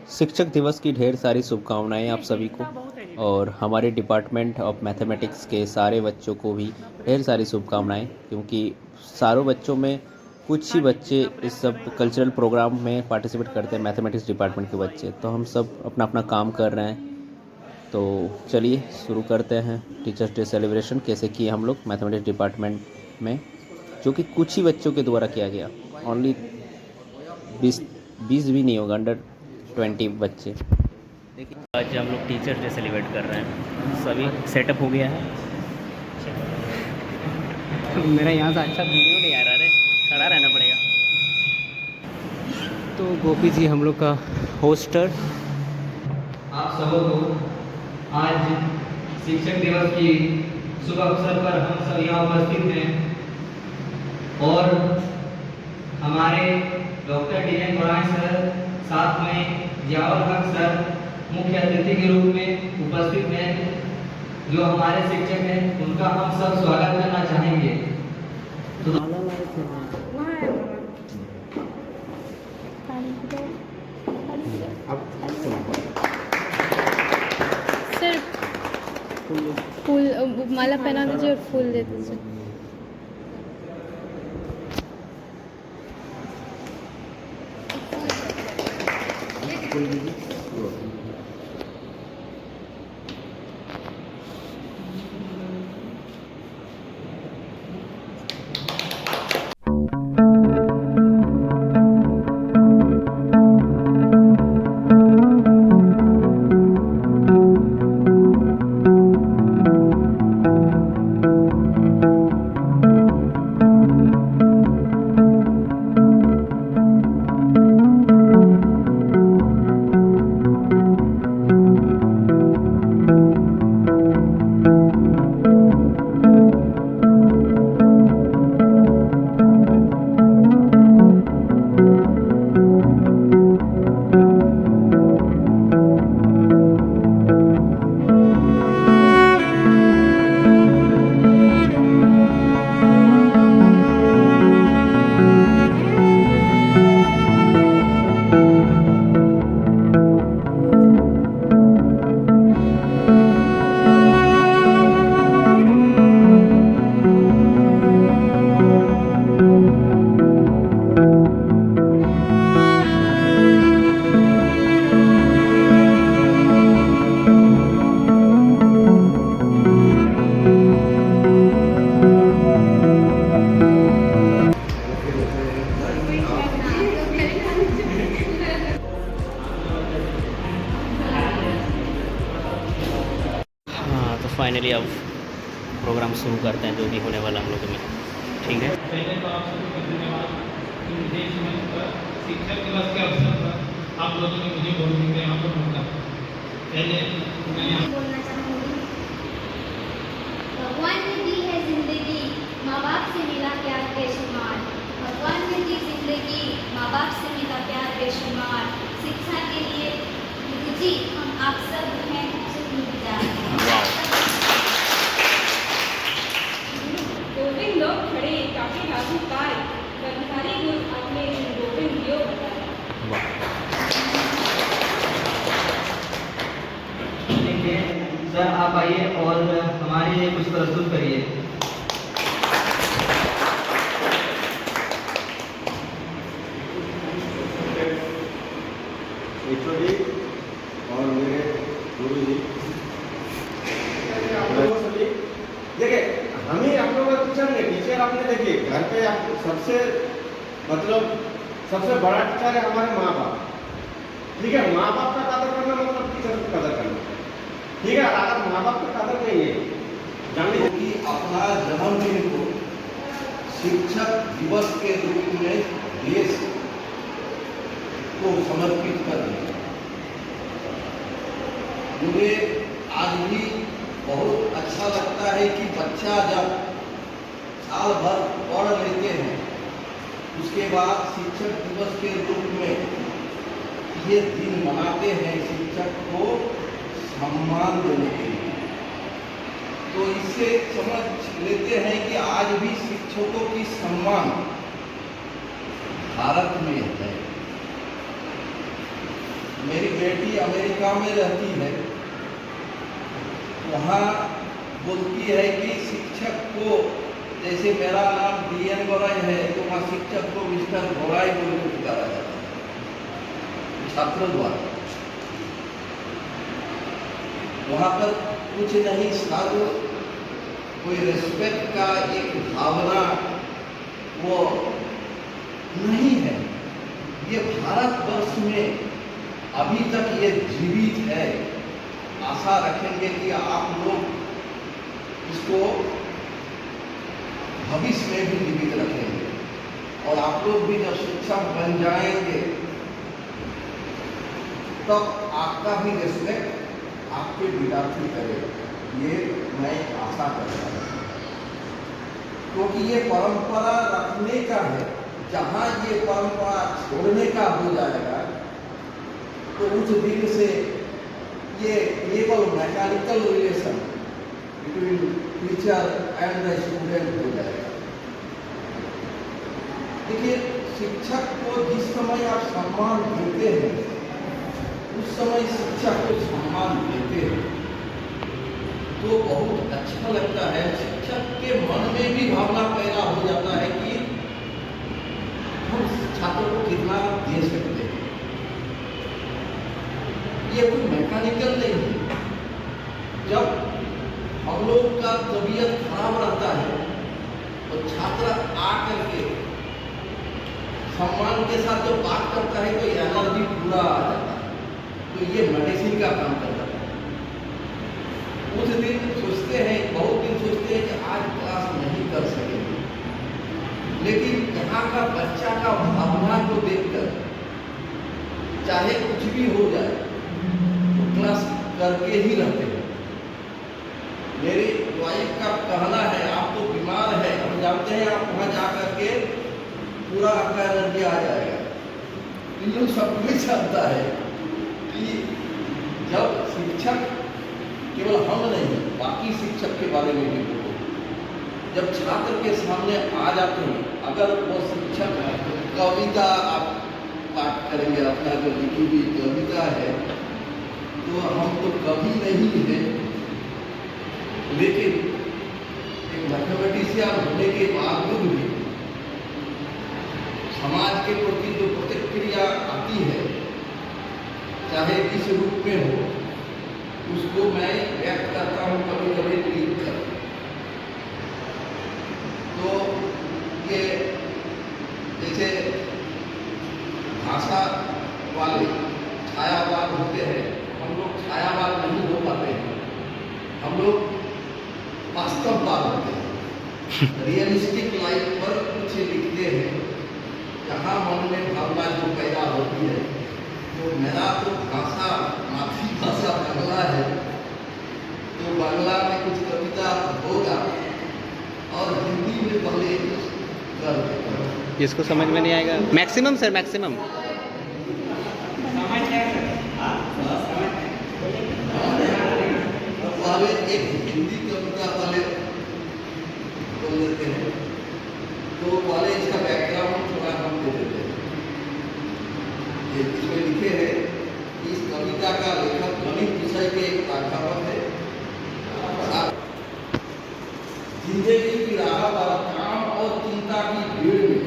शिक्षक दिवस की ढेर सारी शुभकामनाएं आप सभी को। और हमारे डिपार्टमेंट ऑफ मैथमेटिक्स के सारे बच्चों को भी ढेर सारी शुभकामनाएं, क्योंकि सारों बच्चों में कुछ ही बच्चे इस सब कल्चरल प्रोग्राम में पार्टिसिपेट करते हैं। मैथमेटिक्स डिपार्टमेंट के बच्चे, तो हम सब अपना अपना काम कर रहे हैं। तो चलिए शुरू करते हैं टीचर्स डे सेलिब्रेशन कैसे किए हम लोग मैथमेटिक्स डिपार्टमेंट में, जो कि कुछ ही बच्चों के द्वारा किया गया। ओनली 20 भी नहीं होगा, अंडर 20 बच्चे। देखिए आज हम लोग टीचर्स डे सेलिब्रेट कर रहे हैं। सभी सेटअप हो गया है। मेरा यहाँ से अच्छा वीडियो नहीं आ रहा रे, खड़ा रहना पड़ेगा। तो गोपी जी हम लोग का होस्टर। आप सबों को आज शिक्षक दिवस की शुभ अवसर पर हम सब यहाँ उपस्थित हैं और हमारे डॉक्टर डी.एन. मोराय सर, साथ में जियाउल हक सर मुख्य अतिथि के रूप में उपस्थित हैं। जो हमारे शिक्षक हैं उनका हम सब स्वागत करना चाहेंगे। तो सर फूल माला पहना दीजिए और फूल दे दीजिए। हाँ, तो फाइनली अब प्रोग्राम शुरू करते हैं, जो भी होने वाला हम लोगों में। ठीक है। पहले तो आप सभी को धन्यवाद कि मुझे इस मंच पर शिक्षक दिवस के अवसर पर आप लोगों ने मुझे बोलने का यहाँ पर मौका। पहले मैं यहाँ बोलना चाहूँगी। भगवान ने दी है जिंदगी, माँ बाप से मिला प्यार बेशुमार। भगवान ने दी जिंदगी, माँ बाप से मिला प्यार बेशुमार। शिक्षा के लिए जी हम आप सब हैं शुक्रगुजार। गोविंद लोग खड़े काफी राजू काय कर्मचारी गुरु अपने गोविंद दियो देखिए सर, आप आइए और हमारे लिए कुछ प्रस्तुत करिए। एचओडी और मेरे गुरु जी, देखिए हम ही आप लोगों का टीचर नहीं, टीचर आपने देखिए घर पे आप सबसे सबसे बड़ा टीचर है हमारे माँ बाप। ठीक है, माँ बाप का कदर करना मतलब टीचर का कदर करना। ठीक है, अगर माँ बाप का कदर नहीं है, जान लीजिए कि अपना जन्मदिन को शिक्षक दिवस के रूप में देश को समर्पित कर रहे हैं। मुझे आज भी बहुत अच्छा लगता है कि बच्चा जब साल भर पढ़ लेते हैं, उसके बाद शिक्षक दिवस के रूप में ये दिन मनाते हैं शिक्षक को सम्मान देने के लिए। तो इससे समझ लेते हैं कि आज भी शिक्षकों की सम्मान भारत में है। मेरी बेटी अमेरिका में रहती है, वहाँ बोलती है कि शिक्षक को, जैसे मेरा नाम DN गोराई है तो वहाँ शिक्षक को मिस्टर गोराई बोल के पुकारा जाता है छात्रों द्वारा। वहाँ पर कुछ नहीं, साधु कोई रिस्पेक्ट का एक भावना वो नहीं है। ये भारतवर्ष में अभी तक ये जीवित है। आशा रखेंगे कि आप लोग इसको भविष्य में भी जीवित रखेंगे और आप लोग भी जब शिक्षक बन जाएंगे तब तो आपका भी रिस्पेक्ट आपके विद्यार्थी करेगा, ये मैं आशा करता हूँ। क्योंकि ये परंपरा रखने का है। जहाँ ये परंपरा छोड़ने का हो जाएगा तो उस दिन से ये केवल mechanical relation between teacher and the student हो जाएगा। देखिए, शिक्षक को जिस समय आप सम्मान देते हैं उस समय शिक्षक को सम्मान देते हैं तो बहुत अच्छा लगता है। शिक्षक के मन में भी भावना पैदा हो जाता है कि हम छात्रों को कितना दे सकते हैं। ये कोई मैकेनिकल नहीं है। जब हम लोग का तबीयत खराब रहता है तो छात्र आकर के सम्मान के साथ जो बात करता है तो एनर्जी पूरा आ जाता है। तो ये मेडिसिन का काम करता है। उस दिन सोचते हैं, बहुत दिन सोचते हैं कि आज क्लास नहीं कर सकेंगे, लेकिन यहाँ का बच्चा का भावना को देखकर चाहे कुछ भी हो जाए तो क्लास करके ही रहते हैं। मेरी वाइफ का कहना है, आप तो बीमार है, हम जानते हैं आप वहाँ जा करके पूरा आपका एनर्जी आ जाएगा। इन लोग सब कुछ जानता है कि जब शिक्षक, केवल हम नहीं बाकी शिक्षक के बारे में भी बोलो, जब छात्र के सामने आ जाते हैं, अगर वो शिक्षक कविता आप पाठ करेंगे, अपना जो लिखी हुई कविता है, तो हम तो कवि नहीं है, लेकिन एक मैथमेटिशियन होने के बावजूद भी समाज के प्रति जो प्रतिक्रिया आती है, चाहे किस रूप में हो, उसको मैं व्यक्त करता हूँ कभी कभी लिख कर। तो ये जैसे भाषा वाले छायावाद होते हैं, हम लोग छायावाद नहीं हो पाते हैं, हम लोग वास्तववाद होते हैं। रियलिस्टिक लाइफ पर कुछ लिखते हैं, जहाँ मन में भावना जो पैदा होती है। तो मेरा तो भाषा, मातृभाषा बांग्ला है, तो बांग्ला में कुछ कविता होगा और हिंदी में पहले कर देता हूँ। जिसको समझ में नहीं आएगा, मैक्सिमम सर, मैक्सिमम पहले एक हिंदी कविता पहले बोल देते हैं, तो पहले इसका बैकग्राउंड थोड़ा हम दे देते हैं। इसमें लिखे हैं कि इस कविता का लेखक गणित विषय के एक प्राध्यापक है। जिंदगी की राह पर काम और चिंता की भीड़ में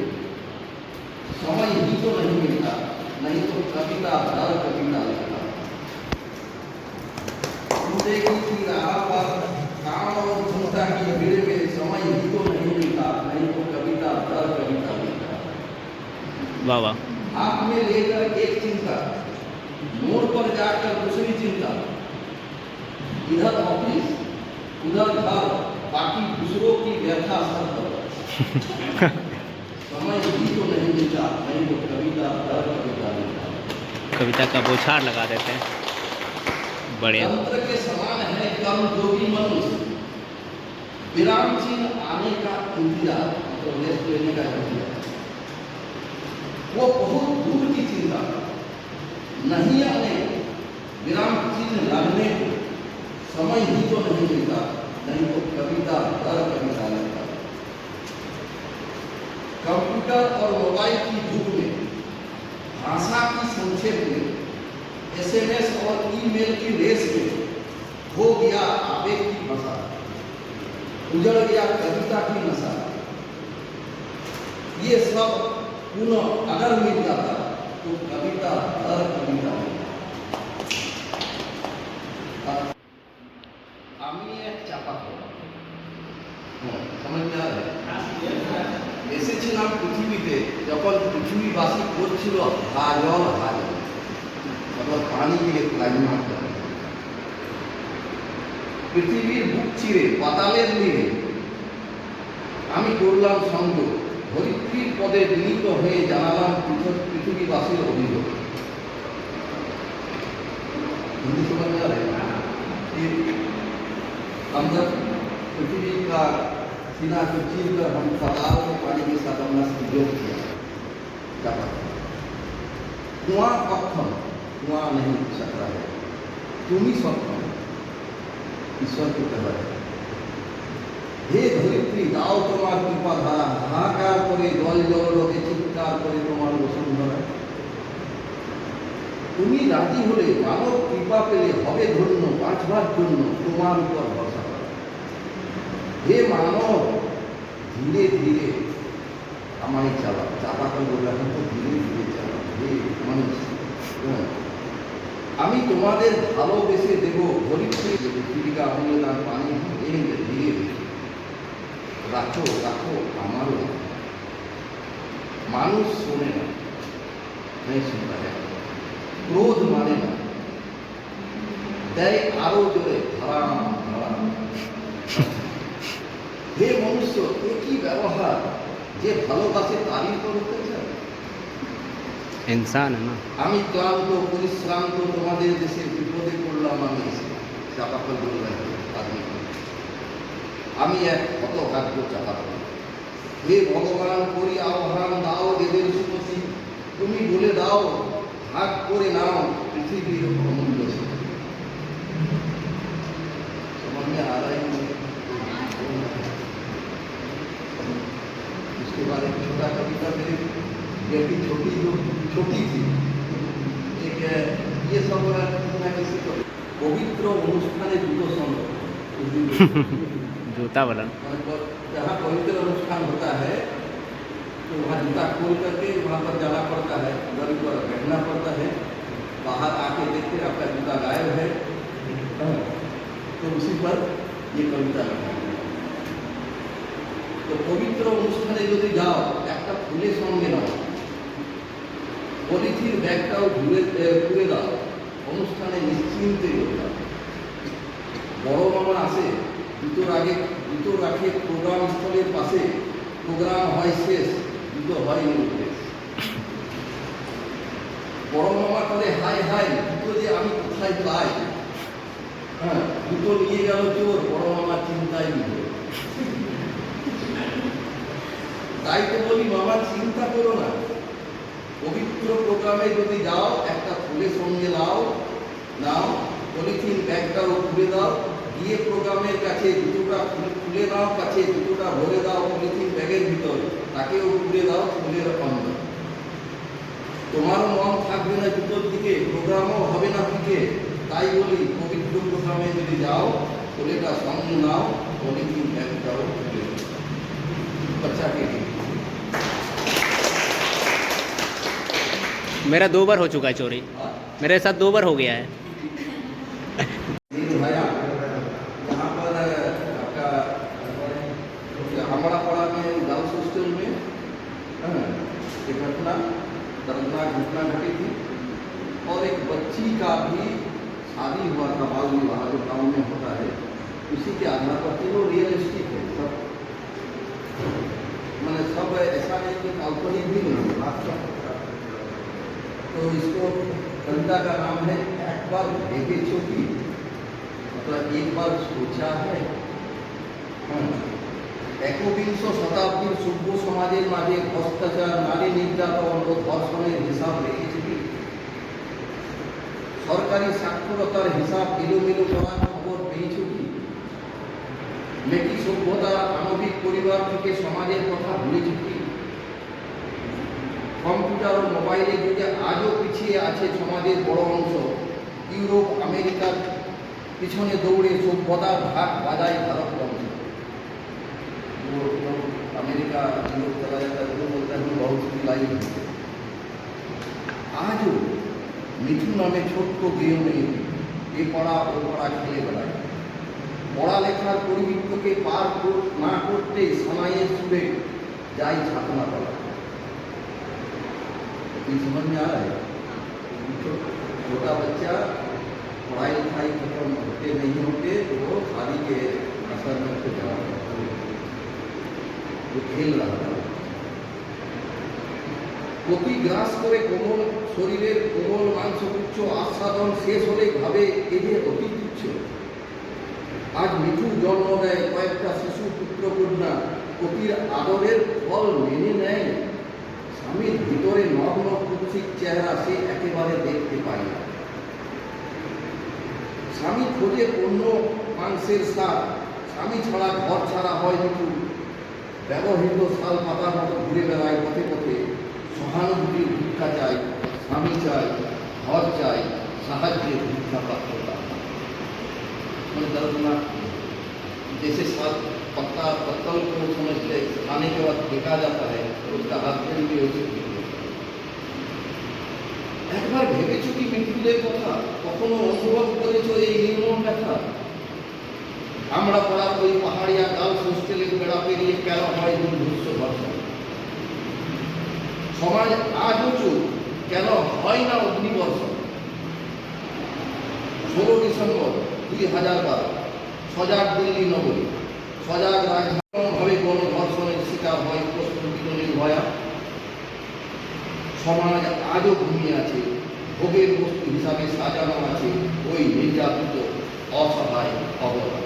समय ही तो नहीं मिलता, नहीं तो कविता दर कविता लिखता। जिंदगी की राह पर काम और चिंता की भीड़ में समय ही तो नहीं मिलता, नहीं तो कविता दर कविता लिखता। वाह वाह। हाथ में लेकर एक चिंता, मोड़ पर जाकर दूसरी चिंता, इधर ऑफिस उधर घर, बाकी दूसरों की व्यथा सर पर। समय ही तो नहीं मिलता, नहीं तो कविता दर कविता लिखता। कविता का बौछार लगा देते हैं, बढ़िया। यंत्र के समान है कर्मयोगी मनुष्य, विराम चिन्ह आने का इंतजार, मतलब रेस्ट लेने का इंतजार। वो बहुत दूर की चिंता, नहीं आने, विराम चिन्ह लगने को समय ही तो नहीं मिलता, नहीं तो कविता दर कविता लिखता। कंप्यूटर और मोबाइल की युग में भाषा की संक्षेप में फीमेल की रेस में हो गया आवेग की भाषा, उजड़ गया कविता की नशा। ये सब पुनः अगर मिल जाता तो कविता हर कविता। আমি এক চাপা খাওয়া समझ में आ रहा है? এসেছিলাম পৃথিবীতে যখন পৃথিবীবাসী করছিল হাজল হাজল, তখন পানি দিয়ে প্লাজমা মারতে হবে। পৃথিবীর বুক চিরে পাতালের নীড়ে আমি করলাম সঙ্গ, ধরিত্রীর পদে বিনীত হয়ে জানালাম পৃথিবীবাসীর অভিযোগ। हिंदी समझ में आ रहा है कि अंदर पृथ्वी का सीना को चीर कर हम पताल के पानी के साथ अपना संयोग किया। कुआं अक्षम, कुआं नहीं सकता है, तुम ही सक्षम ईश्वर को कह रहे। हे धरित्री दाओ তোমার কৃপা ধারা, হাহাকার করে জল জল লোকে চিৎকার করে তোমার বসুন্ধরা। তুমি রাজি হলে মানব কৃপা পেলে হবে ধন্য, বাঁচবার জন্য তোমার উপর ভরসা করা। হে মানব ধীরে ধীরে আমায় চালা, চাপা করে বললাম তো ধীরে ধীরে চালা। হে মানুষ আমি তোমাদের ভালোবেসে দেবো ধরিত্রী পৃথিবীকা অমূল্যদান পানি ধীরে ধীরে রাখো রাখো আমারও। মানুষ শোনে না, नहीं सुनता है, क्रोध माने ना, দেয় আরো জোরে ধরাম ধরাম। হে মনুষ্য একই ব্যবহার, যে ভালোবাসে তারই করতে চায়। इंसान है ना। আমি ক্লান্ত পরিশ্রান্ত তোমাদের দেশে বিপদে পড়লাম আমি এসে চাপাকল বললাম আদমি। আমি এক হতভাগ্য চাপাকল। হে ভগবান করি আহ্বান দাও দেবের সুমতি, তুমি বলে দাও ভাগ করে নাও পৃথিবীর অমূল্য। समझ में आ रहा है? उसके बाद एक छोटा कविता मेरी बेटी छोटी थी, एक ये सब किसी को पवित्र অনুষ্ঠানে জুতো संग जूता वाला जहाँ पवित्र अनुष्ठान होता है तो वहाँ जूता खोल करके वहाँ पर जाना पड़ता है, घर पर बैठना पड़ता है, बाहर आके देखते आपका जूता गायब है, तो उसी पर ये कविता लिखा है। तो पवित्र অনুষ্ঠানে যদি যাও একটা ফুলের সঙ্গে নাও, পলিথিন ব্যাগটাও ঘুরে দাও, অনুষ্ঠানে নিশ্চিন্তে যাও। বড় মামা আসে জুতো রাখে প্রোগ্রাম স্থলের পাশে, প্রোগ্রাম হয় শেষ জুতো হয়নি উদ্দেশ। বড় মামা করে হাই হাই জুতো যে আমি কোথায় পাই, হ্যাঁ জুতো নিয়ে গেল চোর, বড় মামা চিন্তায় নিল। তাই তো বলি মামা চিন্তা করো না, পবিত্র প্রোগ্রামে যদি যাও একটা ফুলের সঙ্গে নাও, পলিথিন ব্যাগটাও খুলে দাও, গিয়ে প্রোগ্রামের কাছে জুতোটা খুলে নাও, কাছে জুতোটা ভরে দাও পলিথিন ব্যাগের ভিতর, তাকেও খুলে দাও ফুলের অন্দর। তোমারও মন থাকবে না জুতোর দিকে, প্রোগ্রামও হবে না দিকে। তাই বলি পবিত্র প্রোগ্রামে যদি যাও ফুলেটা সঙ্গে নাও, পলিথিন ব্যাগটাও খুলে দাও। बच्चा के लिए मेरा 2 बार हो चुका है चोरी, मेरे साथ 2 बार हो गया है। यहाँ पर आपका हमारा पड़ा में गर्ल्स हॉस्टल में एक घटना दर्दनाक घटना घटी थी, और एक बच्ची का भी शादी हुआ था, बाल विवाह जो गाँव में होता है, उसी के आधार पर तीनों रियलिस्टिक है सब, मैंने सब ऐसा नहीं कि काल्पनिक भी नहीं। तो इसको कविता का नाम है एक बार भेगे चौकी, मतलब एक बार सोचा है। একবিংশ শতাব্দীর সভ্য সমাজের মাঝে অত্যাচার, নারী নির্যাতন ও ধর্ষণের হিসাব রেখেছে কি? সরকারি সাক্ষরতার হিসাব এলোমেলো করার খবর পেয়েছো কি? মেকি সভ্যতা আণবিক পরিবার থেকে সমাজের কথা ভুলেছে কি? কম্পিউটার ও মোবাইলের যুগে আজও পিছিয়ে আছে সমাজের বড় অংশ। ইউরোপ, আমেরিকা আমেরিকার পিছনে দৌড়ে সভ্যতার ভাগ বাজায় ভারতবর্ষ। वो अमेरिका यूरोप चला जाता है, वो बोलता है बहुत सी लाइफ है। आजও মিঠু নামে ছোট্ট গৃহণী এ পড়া ও পড়া খেলে বেড়ায়। পড়ালেখার পরিবৃত্তকে পার না করতেই সানাইয়ের সুরে যাই ছাতনা করা। समझ में आ रहा है? छोटा बच्चा पढ़ाई लिखाई खत्म होते नहीं होते वो शादी के असर में उसको जा रहा था, वो खेल रहा था। প্রতি গ্রাস করে কোমল শরীরের কোমল মাংসপুচ্ছ আস্বাদন শেষ হলেই ভাবে এদের অতি তুচ্ছ। আজ মিঠু জন্ম দেয় কয়েকটা শিশু পুত্র কন্যা, অতির আদরের ফল মেনে নেয়। স্বামীর ভিতরে নগ্ন কুৎসিক চেহারা সে একেবারে দেখতে পায় না। স্বামী খোঁজে পণ্য মাংসের স্বাদ, স্বামী ছাড়া ঘর ছাড়া হয় মিঠু। ব্যবহৃত শাল পাতার মতো ঘুরে বেড়ায় পথে পথে, সহানুভূতির ভিক্ষা চাই, স্বামী চাই, ঘর চাই, সাহায্যের ভিক্ষা পাত্রতা। মানে दर्दना जैसे साथ पत्ता पत्तल को समझते खाने के बाद फेंका जाता है तो उसका हस्बैंड भी उसी একবার ভেবেছো কি মৃত্যুদের কথা? কখনো অনুভব করেছো এই নির্মম ব্যথা? আমরা পড়ার ওই পাহাড়িয়া গার্লস হোস্টেলের বেড়া পেরিয়ে কেন হয় দুর্ধর্ষ ঘটনা? সমাজ আজও চুপ, কেন হয় না অগ্নিবর্ষণ? 16 ডিসেম্বর 2012 সজাগ দিল্লি নগরী, সজাগ রাজধানীভাবে গণধর্ষণের শিকার হয় প্রস্তুতি নির্ভয়া। সমাজ আজও ঘুমিয়ে আছে, ভোগের বস্তু হিসাবে সাজানো আছে ওই নির্যাতিত অসহায় অবদান।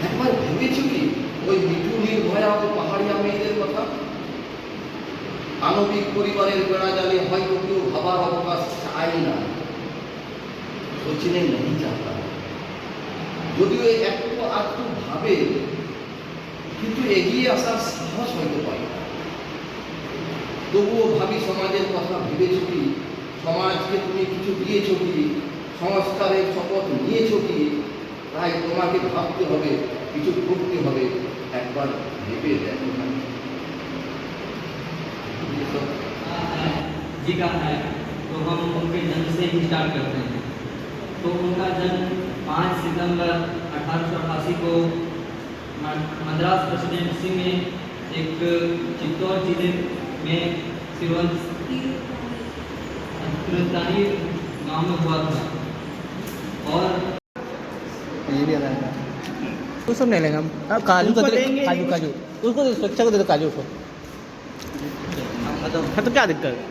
একবার ভেবেছো কি ওই মিঠু নির্ভয়া ও পাহাড়িয়া মেয়েদের কথা? আণবিক পরিবারের বেড়া জালে হয়তো কেউ ভাবার অবকাশ চাই না, সোচনে नहीं चाहता। যদিও একটু আধটু ভাবে, কিন্তু এগিয়ে আসার সাহস হয়তো পাই না। তবুও ভাবি সমাজের কথা ভেবেছো কি? সমাজকে তুমি কিছু দিয়েছো কি? সংস্কারের শপথ নিয়েছো কি? তাই তোমাকে ভাবতে হবে, কিছু করতে হবে। একবার ভেবে দেখো না। जी का है तो हम उनके जन्म से ही स्टार्ट करते हैं। तो उनका जन्म 5 सितंबर 1888 को मद्रास प्रेसिडेंसी में एक चित्तौड़ जिले में तिरुवंतपुरम गांव में हुआ था। और ये भी आता है तो सब नहीं लेंगे हम। काजू का काजू काजू उसको दे, बच्चा को दे दो काजू को। हाँ तो क्या दिक्कत है?